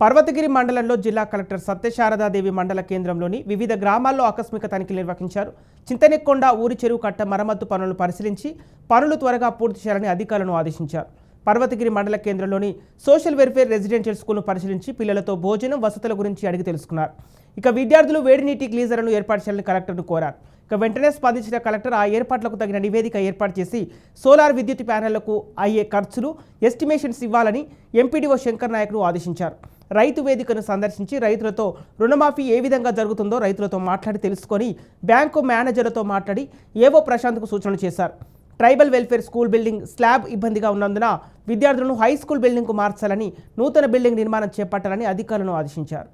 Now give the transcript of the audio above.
పర్వతగిరి మండలంలో జిల్లా కలెక్టర్ సత్యశారదాదేవి మండల కేంద్రంలోని వివిధ గ్రామాల్లో ఆకస్మిక తనిఖీలు నిర్వహించారు. చింతనెక్కొండ ఊరి చెరువు కట్ట మరమ్మత్తు పనులను పరిశీలించి పనులు త్వరగా పూర్తి చేయాలని అధికారులను ఆదేశించారు. పర్వతగిరి మండల కేంద్రంలోని సోషల్ వెల్ఫేర్ రెసిడెన్షియల్ స్కూల్ను పరిశీలించి పిల్లలతో భోజనం వసతుల గురించి అడిగి తెలుసుకున్నారు. ఇక విద్యార్థులు వేడి నీటి గ్లీజర్లను ఏర్పాటు చేయాలని కలెక్టర్ను కోరారు. ఇక వెంటనే స్పందించిన కలెక్టర్ ఆ ఏర్పాట్లకు తగిన నివేదిక ఏర్పాటు చేసి సోలార్ విద్యుత్ ప్యానెళ్లకు అయ్యే ఖర్చులు ఎస్టిమేషన్స్ ఇవ్వాలని ఎంపీడీఓ శంకర్ నాయక్ను ఆదేశించారు. రైతు వేదికను సందర్శించి రైతులతో రుణమాఫీ ఏ విధంగా జరుగుతుందో రైతులతో మాట్లాడి తెలుసుకొని బ్యాంకు మేనేజర్లతో మాట్లాడి ఏవో ప్రశాంత్కు సూచనలు చేశారు. Tribal welfare school building slab ఇబ్బందిగా ఉన్నందున విద్యార్థులను హై స్కూల్ బిల్డింగ్కు మార్చాలని, నూతన బిల్డింగ్ నిర్మాణం చేపట్టాలని అధికారులను ఆదేశించారు.